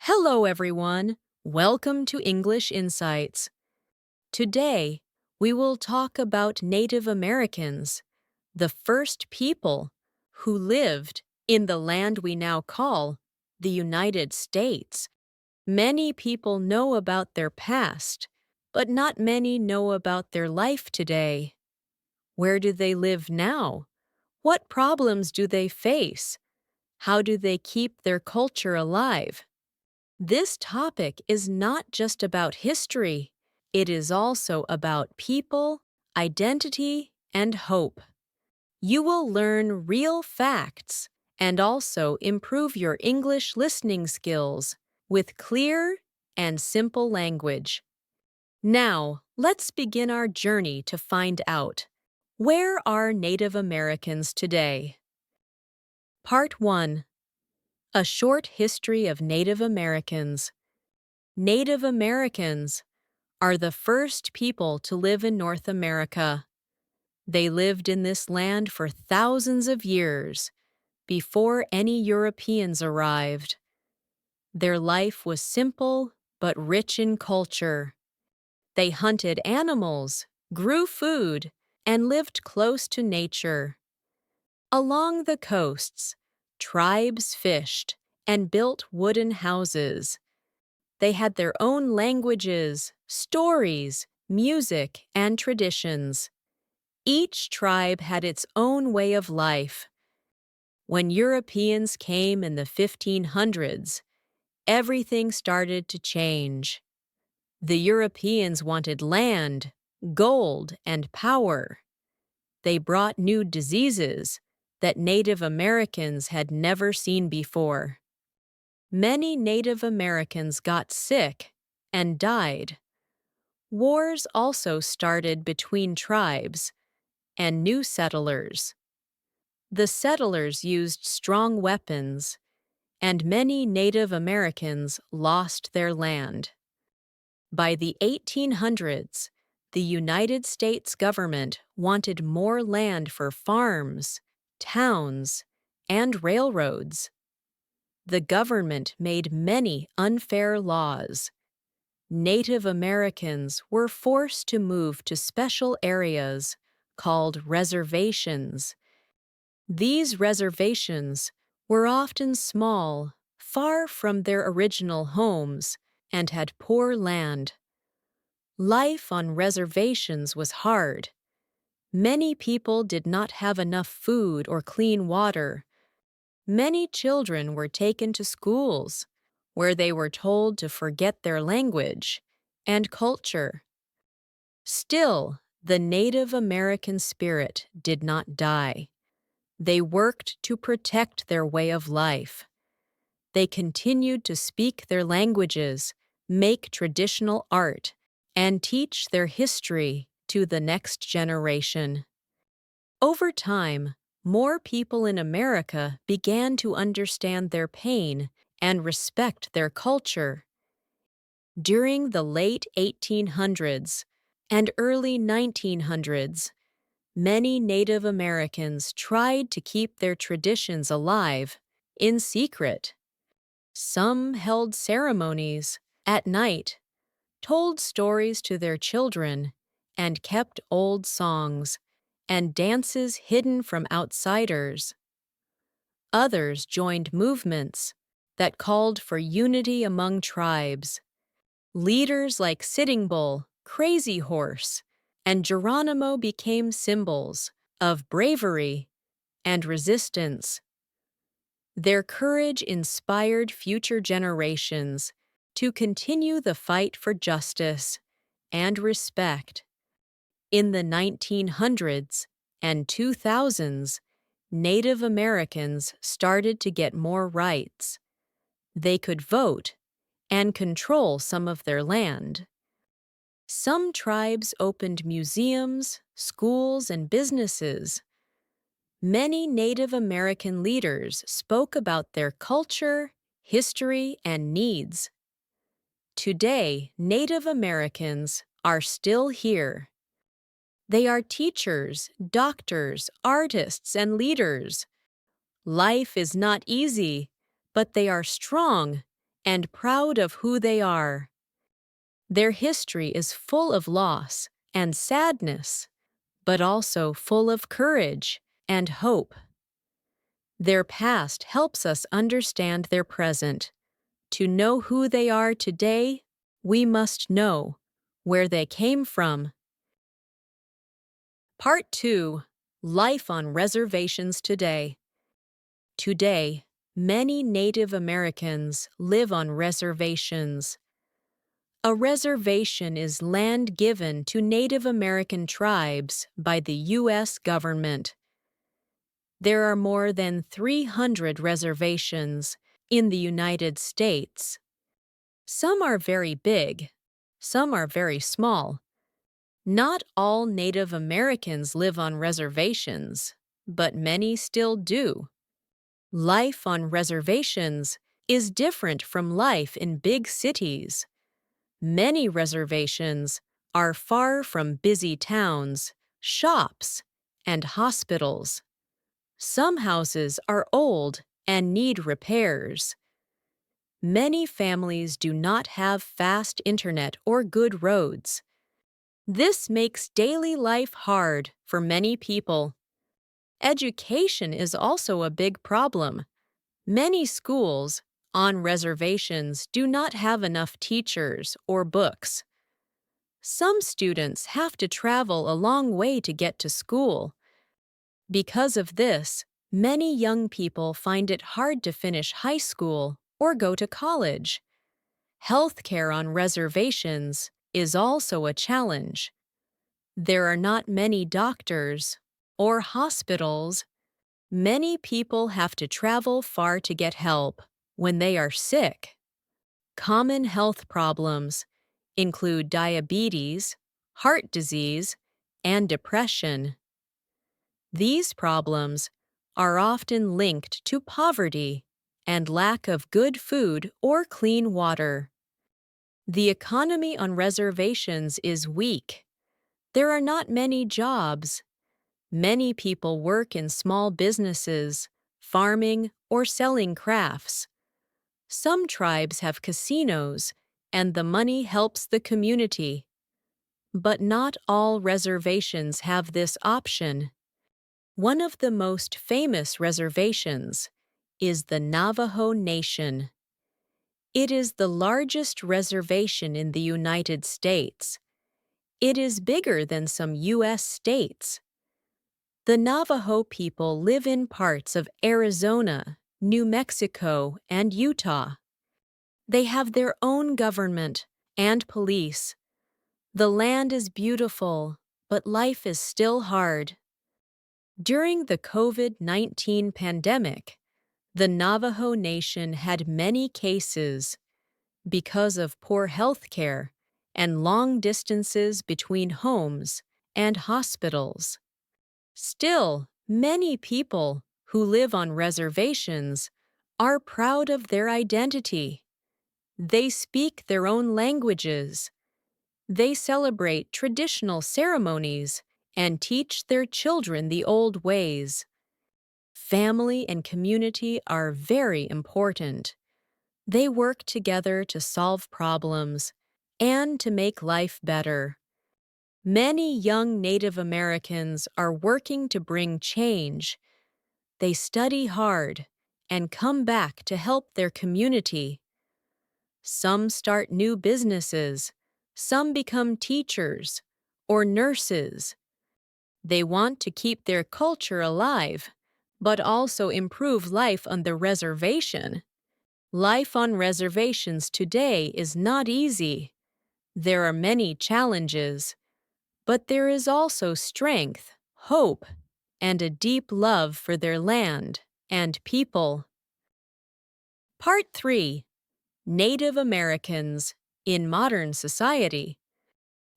Hello, everyone. Welcome to English Insights. Today, we will talk about Native Americans, the first people who lived in the land we now call the United States. Many people know about their past, but not many know about their life today. Where do they live now? What problems do they face? How do they keep their culture alive? This topic is not just about history, it is also about people, identity, and hope. You will learn real facts and also improve your English listening skills with clear and simple language. Now, let's begin our journey to find out, where are Native Americans today? Part 1. A short history of Native Americans. Native Americans are the first people to live in North America. They lived in this land for thousands of years before any Europeans arrived. Their life was simple but rich in culture. They hunted animals, grew food, and lived close to nature. Along the coasts, tribes fished and built wooden houses. They had their own languages, stories, music, and traditions. Each tribe had its own way of life. When Europeans came in the 1500s, everything started to change. The Europeans wanted land, gold, and power. They brought new diseases that Native Americans had never seen before. Many Native Americans got sick and died. Wars also started between tribes and new settlers. The settlers used strong weapons, and many Native Americans lost their land. By the 1800s, the United States government wanted more land for farms, towns, and railroads. The government made many unfair laws. Native Americans were forced to move to special areas called reservations. These reservations were often small, far from their original homes, and had poor land. Life on reservations was hard. Many people did not have enough food or clean water. Many children were taken to schools, where they were told to forget their language and culture. Still, the Native American spirit did not die. They worked to protect their way of life. They continued to speak their languages, make traditional art, and teach their history to the next generation. Over time, more people in America began to understand their pain and respect their culture. During the late 1800s and early 1900s, many Native Americans tried to keep their traditions alive in secret. Some held ceremonies at night, told stories to their children, and kept old songs and dances hidden from outsiders. Others joined movements that called for unity among tribes. Leaders like Sitting Bull, Crazy Horse, and Geronimo became symbols of bravery and resistance. Their courage inspired future generations to continue the fight for justice and respect. In the 1900s and 2000s, Native Americans started to get more rights. They could vote and control some of their land. Some tribes opened museums, schools, and businesses. Many Native American leaders spoke about their culture, history, and needs. Today, Native Americans are still here. They are teachers, doctors, artists, and leaders. Life is not easy, but they are strong and proud of who they are. Their history is full of loss and sadness, but also full of courage and hope. Their past helps us understand their present. To know who they are today, we must know where they came from. Part 2. Life on Reservations Today. Today, many Native Americans live on reservations. A reservation is land given to Native American tribes by the U.S. government. There are more than 300 reservations in the United States. Some are very big, some are very small. Not all Native Americans live on reservations, but many still do. Life on reservations is different from life in big cities. Many reservations are far from busy towns, shops, and hospitals. Some houses are old and need repairs. Many families do not have fast internet or good roads. This makes daily life hard for many people. Education is also a big problem. Many schools on reservations do not have enough teachers or books. Some students have to travel a long way to get to school. Because of this, many young people find it hard to finish high school or go to college. Healthcare on reservations is also a challenge. There are not many doctors or hospitals. Many people have to travel far to get help when they are sick. Common health problems include diabetes, heart disease, and depression. These problems are often linked to poverty and lack of good food or clean water. The economy on reservations is weak. There are not many jobs. Many people work in small businesses, farming, or selling crafts. Some tribes have casinos, and the money helps the community. But not all reservations have this option. One of the most famous reservations is the Navajo Nation. It is the largest reservation in the United States. It is bigger than some U.S. states. The Navajo people live in parts of Arizona, New Mexico, and Utah. They have their own government and police. The land is beautiful, but life is still hard. During the COVID-19 pandemic, the Navajo Nation had many cases because of poor health care and long distances between homes and hospitals. Still, many people who live on reservations are proud of their identity. They speak their own languages. They celebrate traditional ceremonies and teach their children the old ways. Family and community are very important. They work together to solve problems and to make life better. Many young Native Americans are working to bring change. They study hard and come back to help their community. Some start new businesses. Some become teachers or nurses. They want to keep their culture alive, but also improve life on the reservation. Life on reservations today is not easy. There are many challenges, but there is also strength, hope, and a deep love for their land and people. Part 3. Native Americans in Modern Society.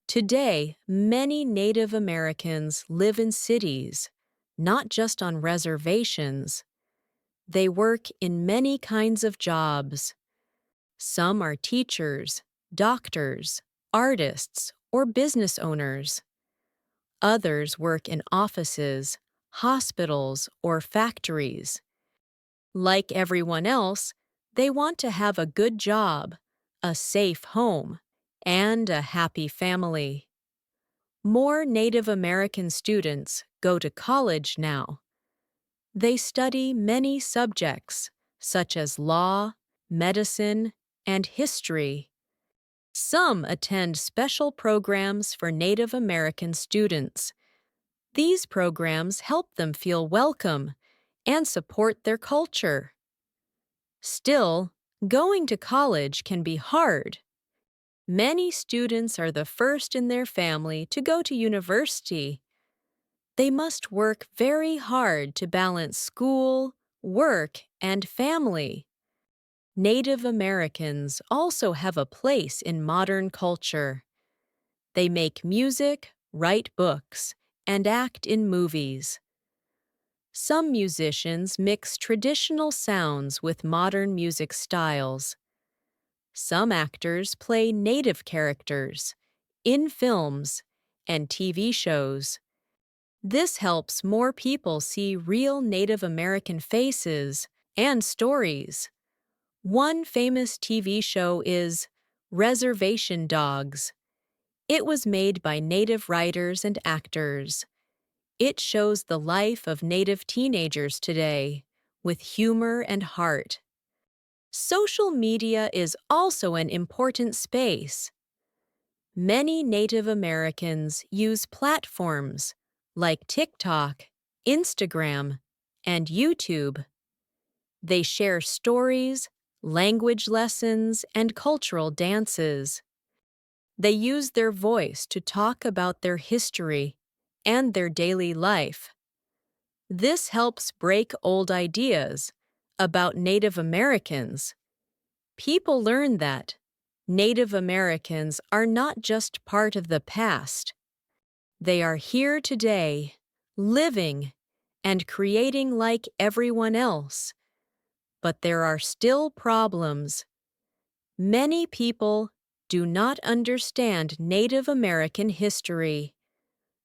Today, many Native Americans live in cities, not just on reservations. They work in many kinds of jobs. Some are teachers, doctors, artists, or business owners. Others work in offices, hospitals, or factories. Like everyone else, They want to have a good job, a safe home, and a happy family. More Native American students go to college now. They study many subjects, such as law, medicine, and history. Some attend special programs for Native American students. These programs help them feel welcome and support their culture. Still, going to college can be hard. Many students are the first in their family to go to university. They must work very hard to balance school, work, and family. Native Americans also have a place in modern culture. They make music, write books, and act in movies. Some musicians mix traditional sounds with modern music styles. Some actors play native characters in films and TV shows. This helps more people see real Native American faces and stories. One famous TV show is Reservation Dogs. It was made by Native writers and actors. It shows the life of Native teenagers today, with humor and heart. Social media is also an important space. Many Native Americans use platforms like TikTok, Instagram, and YouTube. They share stories, language lessons, and cultural dances. They use their voice to talk about their history and their daily life. This helps break old ideas about Native Americans. People learn that Native Americans are not just part of the past. They are here today, living and creating like everyone else. But there are still problems. Many people do not understand Native American history.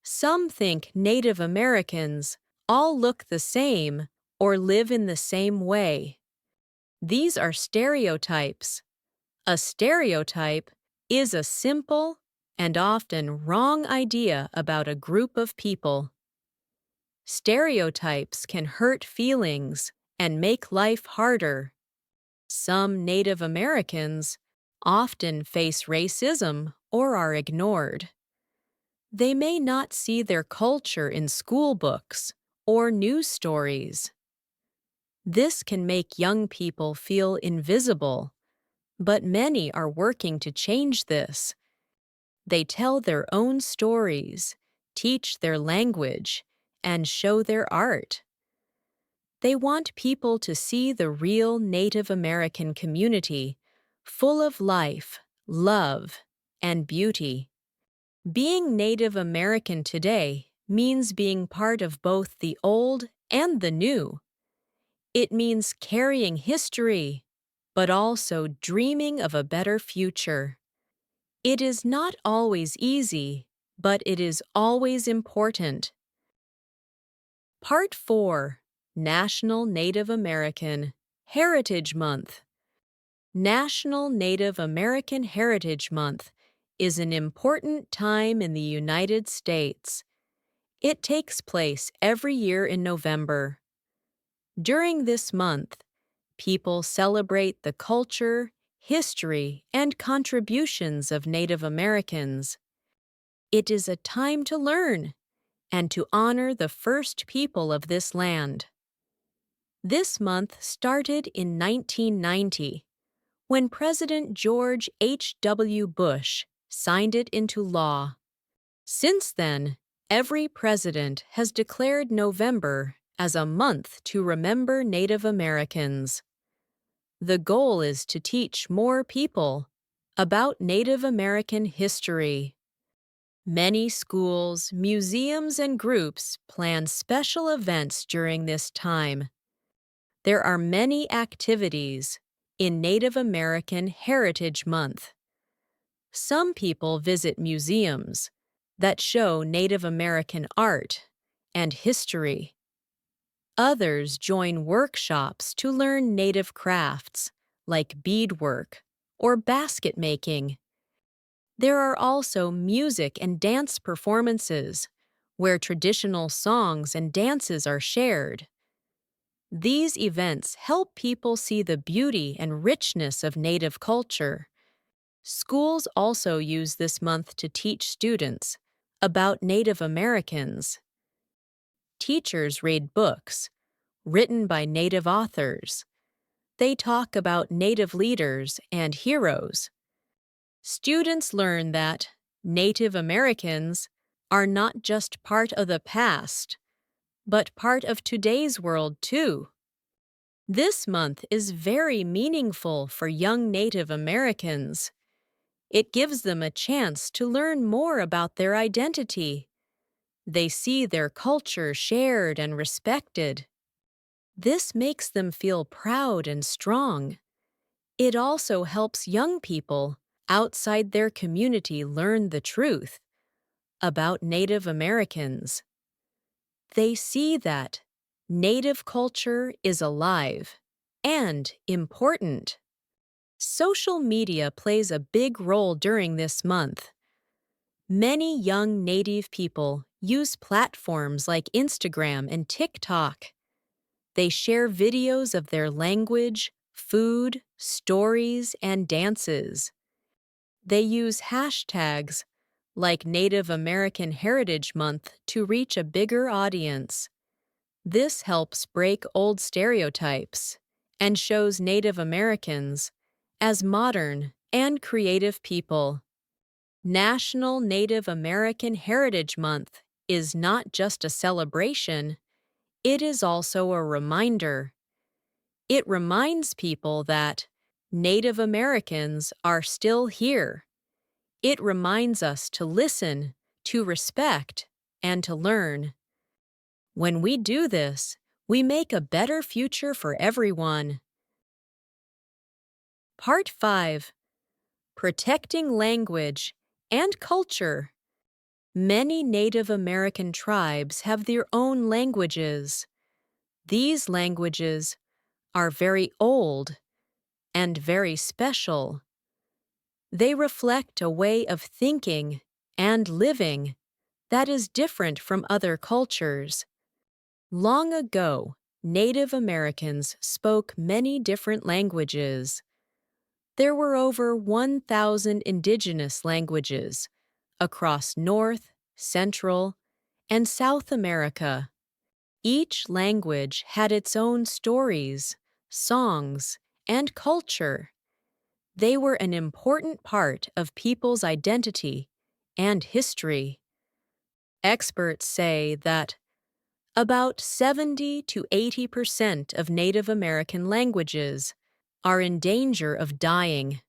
Some think Native Americans all look the same or live in the same way. These are stereotypes. A stereotype is a simple and often wrong idea about a group of people. Stereotypes can hurt feelings and make life harder. Some Native Americans often face racism or are ignored. They may not see their culture in school books or news stories. This can make young people feel invisible, but many are working to change this. They tell their own stories, teach their language, and show their art. They want people to see the real Native American community, full of life, love, and beauty. Being Native American today means being part of both the old and the new. It means carrying history, but also dreaming of a better future. It is not always easy, but it is always important. Part 4. National Native American Heritage Month. National Native American Heritage Month is an important time in the United States. It takes place every year in November. During this month, people celebrate the culture, history, and contributions of Native Americans. It is a time to learn and to honor the first people of this land. This month started in 1990, when President George H.W. Bush signed it into law. Since then, every president has declared November as a month to remember Native Americans. The goal is to teach more people about Native American history. Many schools, museums, and groups plan special events during this time. There are many activities in Native American Heritage Month. Some people visit museums that show Native American art and history. Others join workshops to learn Native crafts, like beadwork or basket making. There are also music and dance performances, where traditional songs and dances are shared. These events help people see the beauty and richness of Native culture. Schools also use this month to teach students about Native Americans. Teachers read books written by Native authors. They talk about Native leaders and heroes. Students learn that Native Americans are not just part of the past, but part of today's world too. This month is very meaningful for young Native Americans. It gives them a chance to learn more about their identity. They see their culture shared and respected. This makes them feel proud and strong. It also helps young people outside their community learn the truth about Native Americans. They see that Native culture is alive and important. Social media plays a big role during this month. Many young Native people use platforms like Instagram and TikTok. They share videos of their language, food, stories, and dances. They use hashtags like Native American Heritage Month to reach a bigger audience. This helps break old stereotypes and shows Native Americans as modern and creative people. National Native American Heritage Month is not just a celebration, it is also a reminder. It reminds people that Native Americans are still here. It reminds us to listen, to respect, and to learn. When we do this, we make a better future for everyone. Part 5. Protecting Language and Culture. Many Native American tribes have their own languages. These languages are very old and very special. They reflect a way of thinking and living that is different from other cultures. Long ago, Native Americans spoke many different languages. There were over 1,000 indigenous languages across North, Central, and South America. Each language had its own stories, songs, and culture. They were an important part of people's identity and history. Experts say that about 70 to 80% of Native American languages are in danger of dying.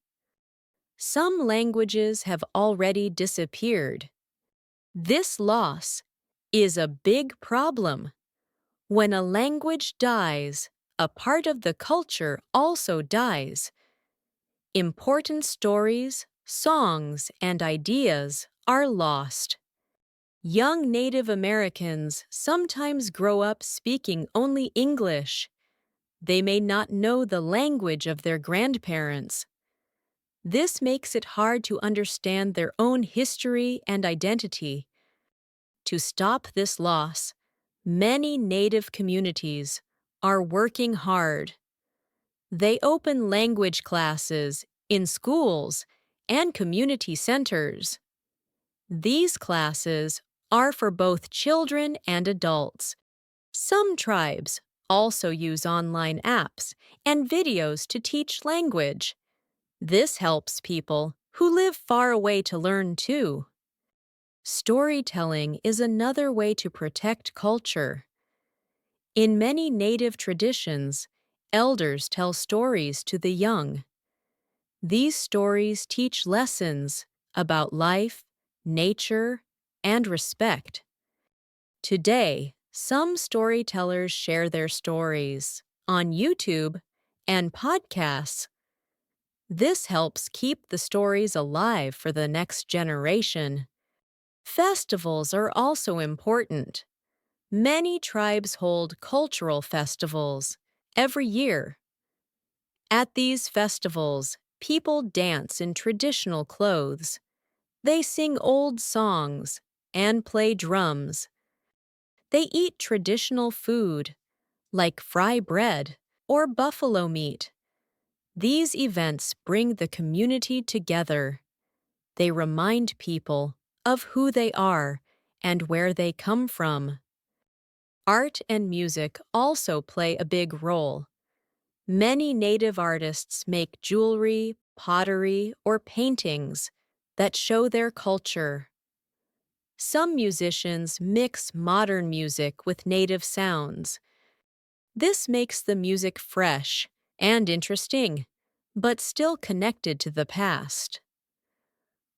Some languages have already disappeared. This loss is a big problem. When a language dies, a part of the culture also dies. Important stories, songs, and ideas are lost. Young Native Americans sometimes grow up speaking only English. They may not know the language of their grandparents. This makes it hard to understand their own history and identity. To stop this loss, many Native communities are working hard. They open language classes in schools and community centers. These classes are for both children and adults. Some tribes also use online apps and videos to teach language. This helps people who live far away to learn too. Storytelling is another way to protect culture. In many Native traditions, elders tell stories to the young. These stories teach lessons about life, nature, and respect. Today, some storytellers share their stories on YouTube and podcasts. This helps keep the stories alive for the next generation. Festivals are also important. Many tribes hold cultural festivals every year. At these festivals, people dance in traditional clothes. They sing old songs and play drums. They eat traditional food, like fry bread or buffalo meat. These events bring the community together. They remind people of who they are and where they come from. Art and music also play a big role. Many native artists make jewelry, pottery, or paintings that show their culture. Some musicians mix modern music with native sounds. This makes the music fresh and interesting, but still connected to the past.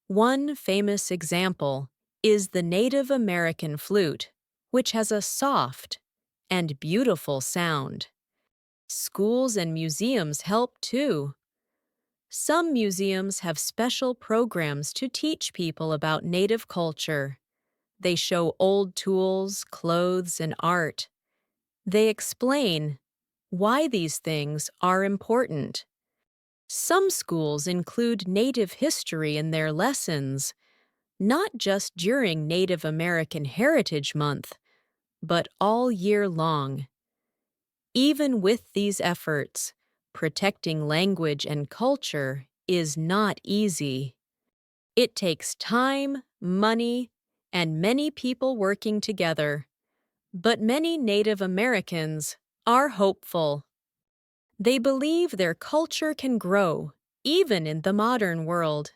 One famous example is the Native American flute, which has a soft and beautiful sound. Schools and museums help too. Some museums have special programs to teach people about Native culture. They show old tools, clothes, and art. They explain why these things are important. Some schools include Native history in their lessons, not just during Native American Heritage Month, but all year long. Even with these efforts, protecting language and culture is not easy. It takes time, money, and many people working together. But many Native Americans are hopeful. They believe their culture can grow, even in the modern world.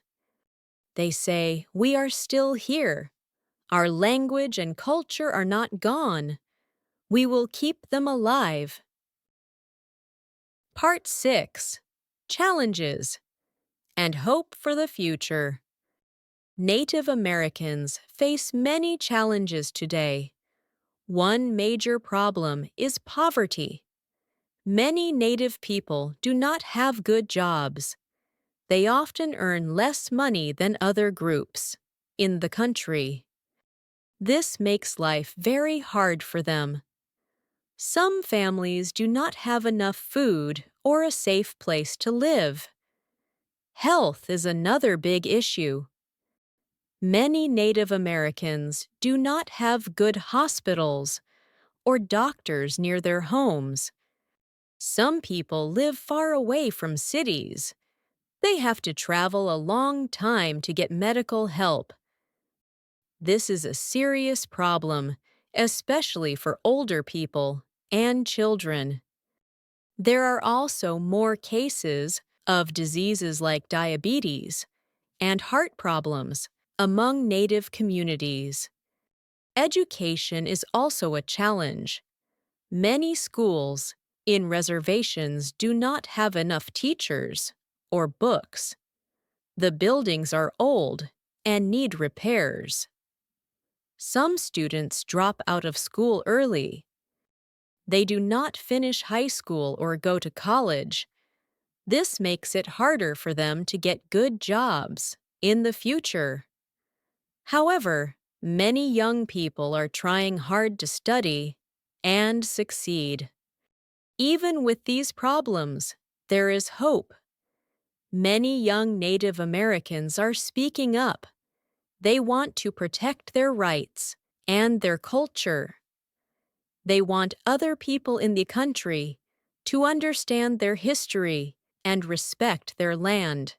They say, "We are still here. Our language and culture are not gone. We will keep them alive." Part 6. Challenges and Hope for the Future. Native Americans face many challenges today. One major problem is poverty. Many Native people do not have good jobs. They often earn less money than other groups in the country. This makes life very hard for them. Some families do not have enough food or a safe place to live. Health is another big issue. Many Native Americans do not have good hospitals or doctors near their homes. Some people live far away from cities. They have to travel a long time to get medical help. This is a serious problem, especially for older people and children. There are also more cases of diseases like diabetes and heart problems among Native communities. Education is also a challenge. Many schools in reservations do not have enough teachers or books. The buildings are old and need repairs. Some students drop out of school early. They do not finish high school or go to college. This makes it harder for them to get good jobs in the future. However, many young people are trying hard to study and succeed. Even with these problems, there is hope. Many young Native Americans are speaking up. They want to protect their rights and their culture. They want other people in the country to understand their history and respect their land.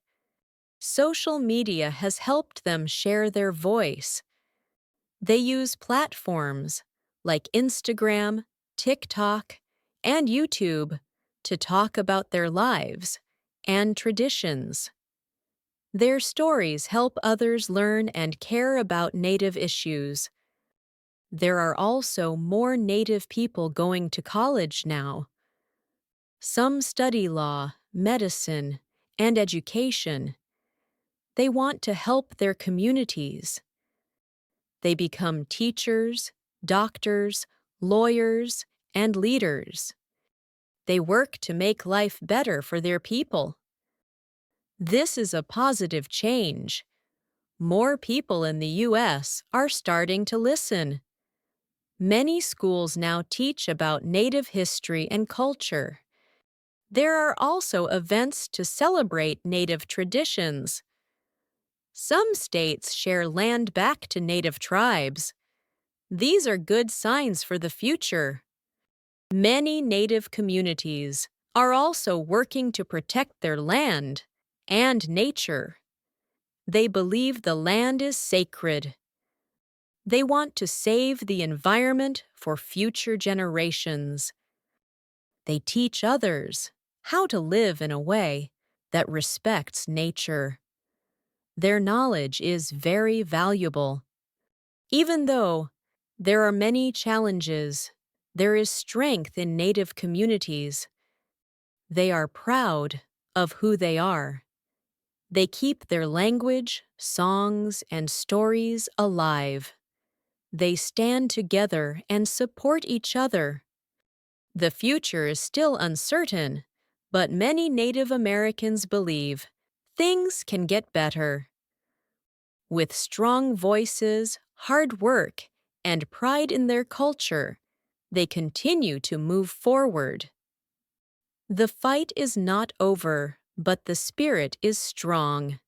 Social media has helped them share their voice. They use platforms like Instagram, TikTok, and YouTube to talk about their lives and traditions. Their stories help others learn and care about Native issues. There are also more Native people going to college now. Some study law, medicine, and education. They want to help their communities. They become teachers, doctors, lawyers, and leaders. They work to make life better for their people. This is a positive change. More people in the U.S. are starting to listen. Many schools now teach about Native history and culture. There are also events to celebrate Native traditions. Some states share land back to Native tribes. These are good signs for the future. Many Native communities are also working to protect their land and nature. They believe the land is sacred. They want to save the environment for future generations. They teach others how to live in a way that respects nature. Their knowledge is very valuable. Even though there are many challenges, there is strength in Native communities. They are proud of who they are. They keep their language, songs, and stories alive. They stand together and support each other. The future is still uncertain, but many Native Americans believe things can get better. With strong voices, hard work, and pride in their culture, they continue to move forward. The fight is not over, but the spirit is strong.